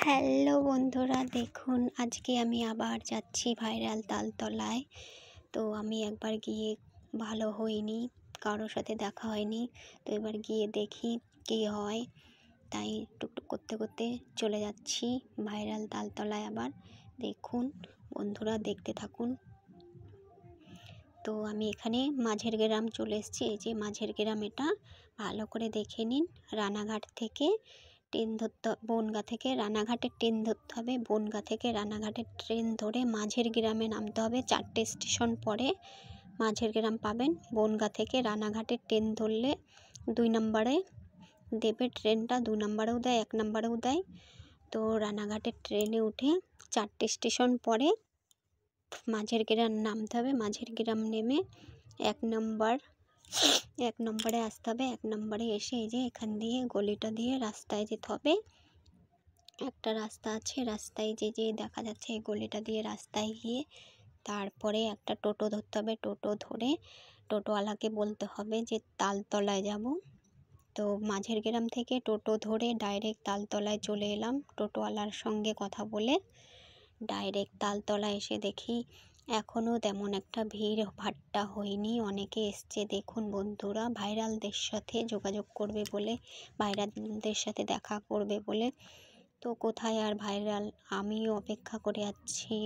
Hello বন্ধুরা, দেখুন আজকে আমি আবার যাচ্ছি ভাইরাল তালতলায়। তো আমি একবার গিয়ে ভালো হইনি, কারোর সাথে দেখা হয়নি। তো এবার গিয়ে দেখি কী হয়, তাই টুকটুক করতে করতে চলে যাচ্ছি ভাইরাল তালতলায়। আবার দেখুন বন্ধুরা, দেখতে থাকুন। তো আমি এখানে মাঝের গ্রাম চলে এসেছি। এই যে মাঝের গ্রাম, এটা ভালো করে দেখে নিন। রানাঘাট থেকে ট্রেন ধরতে, বনগাঁ থেকে রানাঘাটের ট্রেন ধরতে হবে। বনগাঁ থেকে রানাঘাটের ট্রেন ধরে মাঝের গ্রামে নামতে হবে। 4টে স্টেশন পরে মাঝের গ্রাম পাবেন। বনগাঁ থেকে রানাঘাটের ট্রেন ধরলে 2 নম্বরে দেবে ট্রেনটা। 2 নম্বরেও দেয়, 1 নম্বরেও দেয়। তো রানাঘাটের ট্রেনে উঠে 4টে স্টেশন পরে মাঝের গ্রাম নামতে হবে। মাঝের গ্রাম নেমে 1 নম্বরে আসতে হবে। 1 নম্বরে এসে এই যে এখান দিয়ে গলিটা দিয়ে রাস্তায় যেতে হবে। একটা রাস্তা আছে, রাস্তায় যে দেখা যাচ্ছে এই গলিটা দিয়ে রাস্তায় গিয়ে তারপরে একটা টোটো ধরতে হবে। টোটো ধরে টোটোওয়ালাকে বলতে হবে যে তালতলায় যাব। তো মাঝের গ্রাম থেকে টোটো ধরে ডাইরেক্ট তালতলায় চলে এলাম। টোটোওয়ালার সঙ্গে কথা বলে ডাইরেক্ট তালতলায় এসে দেখি এখনও তেমন একটা ভিড় ভাট্টা হয়নি। অনেকে এসছে দেখুন বন্ধুরা, ভাইরালদের সাথে যোগাযোগ করবে বলে, ভাইরালদের সাথে দেখা করবে বলে। তো কোথায় আর ভাইরাল, আমিও অপেক্ষা করে আছি,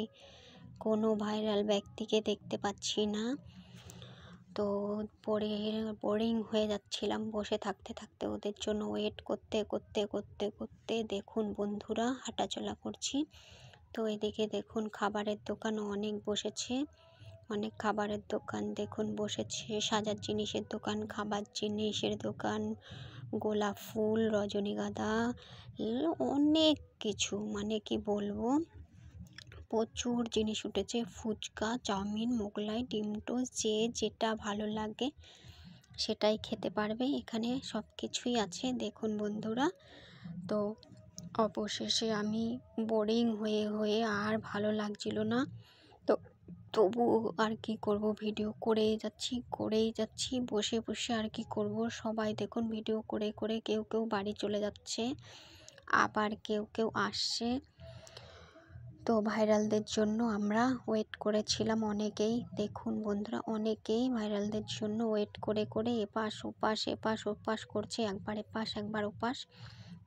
কোনো ভাইরাল ব্যক্তিকে দেখতে পাচ্ছি না। তো বোরিং হয়ে যাচ্ছিলাম বসে থাকতে থাকতে, ওদের জন্য ওয়েট করতে করতে করতে করতে দেখুন বন্ধুরা হাঁটাচলা করছি। তো এদিকে দেখুন খাবারের দোকান অনেক বসেছে, অনেক খাবারের দোকান দেখুন বসেছে। সাজার জিনিসের দোকান, খাবার জিনিসের দোকান, গোলাপ ফুল, রজনীগন্ধা, অনেক কিছু, মানে কি বলবো, প্রচুর জিনিস উঠেছে। ফুচকা, চাউমিন, মোগলাই, ডিম টোস্ট, যে যেটা ভালো লাগে সেটাই খেতে পারবে। এখানে সব কিছুই আছে দেখুন বন্ধুরা। তো অবশেষে আমি বোরিং হয়ে হয়ে আর ভালো লাগছিল না। তো তবু আর কি করব, ভিডিও করেই যাচ্ছি বসে বসে, আর কি করব। সবাই দেখুন ভিডিও করে করে কেউ কেউ বাড়ি চলে যাচ্ছে, আবার কেউ কেউ আসছে। তো ভাইরালদের জন্য আমরা ওয়েট করেছিলাম অনেকেই, দেখুন বন্ধুরা, অনেকেই ভাইরালদের জন্য ওয়েট করে করে এপাশ ওপাশ করছে। একবার এপাশ একবার ওপাশ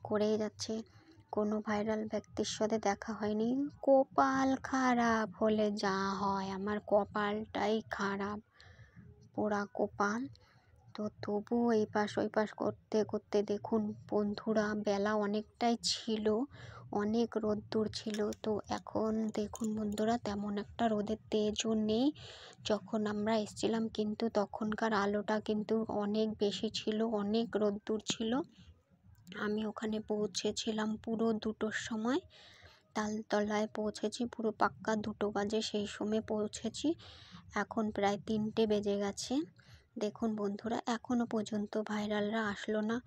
করেই যাচ্ছে। কোনো ভাইরাল ব্যক্তির সাথে দেখা হয়নি। কপাল খারাপ হলে যা হয়, আমার কপালটাই খারাপ, পোড়া কপাল। তো তবু এই পাশ ওই পাশ করতে করতে দেখুন বন্ধুরা, বেলা অনেকটাই ছিল, অনেক রোদ্দুর ছিল। তো এখন দেখুন বন্ধুরা, তেমন একটা রোদের তেজও নেই। যখন আমরা এসেছিলাম কিন্তু তখনকার আলোটা কিন্তু অনেক বেশি ছিল, অনেক রোদ্দুর ছিল। আমি ওখানে পৌঁছেছিলাম পুরো 2টোর সময়, তালতলায় পৌঁছেছি পুরো পাক্কা 2টো বাজে, সেই সময় পৌঁছেছি। এখন প্রায় 3টে বেজে গেছে। দেখুন বন্ধুরা, এখনও পর্যন্ত ভাইরালরা আসলো না।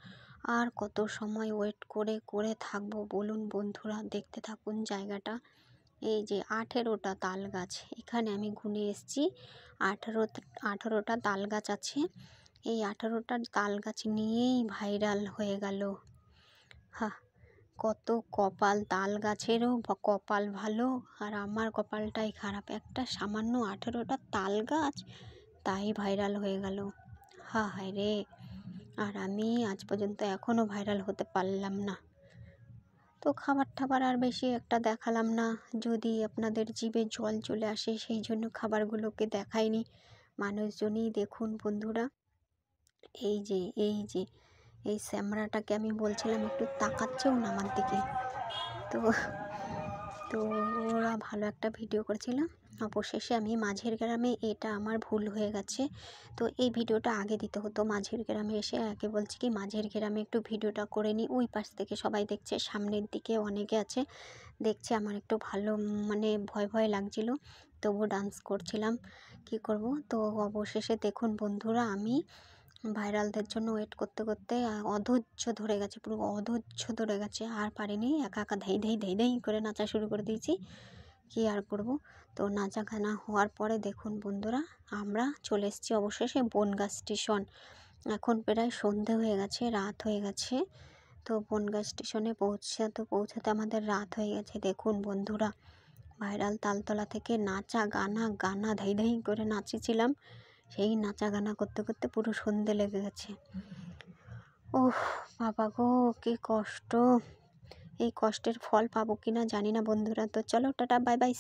আর কত সময় ওয়েট করে করে থাকবো বলুন বন্ধুরা, দেখতে থাকুন জায়গাটা। এই যে 18টা তাল গাছ, এখানে আমি গুনে এসেছি 18টা তাল গাছ আছে। এই 18টা তাল গাছ নিয়েই ভাইরাল হয়ে গেল। কত কপাল, তাল গাছেরও কপাল ভালো, আর আমার কপালটাই খারাপ। একটা সামান্য 18টা তাল গাছ, তাই ভাইরাল হয়ে গেল। হায় রে, আর আমি আজ পর্যন্ত এখনও ভাইরাল হতে পারলাম না। তো খাবার টাবার আর বেশি একটা দেখালাম না, যদি আপনাদের জিভে জল চলে আসে সেই জন্য খাবারগুলোকে দেখাইনি। মানুষজনই দেখুন বন্ধুরা, এই যে এই শ্যামরাটাকে আমি বলছিলাম একটু তাকাচ্ছেও না আমার দিকে। তো ওরা ভালো একটা ভিডিও করেছিল। অবশেষে আমি মাঝের গ্রামে, এটা আমার ভুল হয়ে গেছে। তো এই ভিডিওটা আগে দিতে হতো। মাঝের গ্রামে এসে আগে বলছি কি মাঝের গ্রামে একটু ভিডিওটা করে নিই। ওই পাশ থেকে সবাই দেখছে, সামনের দিকে অনেকে আছে দেখছে। আমার একটু ভালো মানে ভয় ভয় লাগছিল, তবু ডান্স করছিলাম, কি করব। তো অবশেষে দেখুন বন্ধুরা, আমি ভাইরালদের জন্য ওয়েট করতে করতে অধৈর্য ধরে গেছে, পুরো অধৈর্য ধরে গেছে, আর পারিনি। একা একা ধাই ধাই করে নাচা শুরু করে দিয়েছি, কি আর করব। তো নাচা গানা হওয়ার পরে দেখুন বন্ধুরা, আমরা চলে এসেছি অবশেষে বনগাঁ স্টেশন। এখন প্রায় সন্ধে হয়ে গেছে, রাত হয়ে গেছে। তো বনগাঁ স্টেশনে পৌঁছাতে আমাদের রাত হয়ে গেছে। দেখুন বন্ধুরা, ভাইরাল তালতলা থেকে নাচা গানা ধাই ধাই করে নাচেছিলাম, সেই নাচা গানা করতে করতে পুরো সন্ধে লেগে গেছে। ওহ বাবা গো, কি কষ্ট! এই কষ্টের ফল পাবো কিনা জানি না বন্ধুরা। তো চলো টাটা, বাই বাই।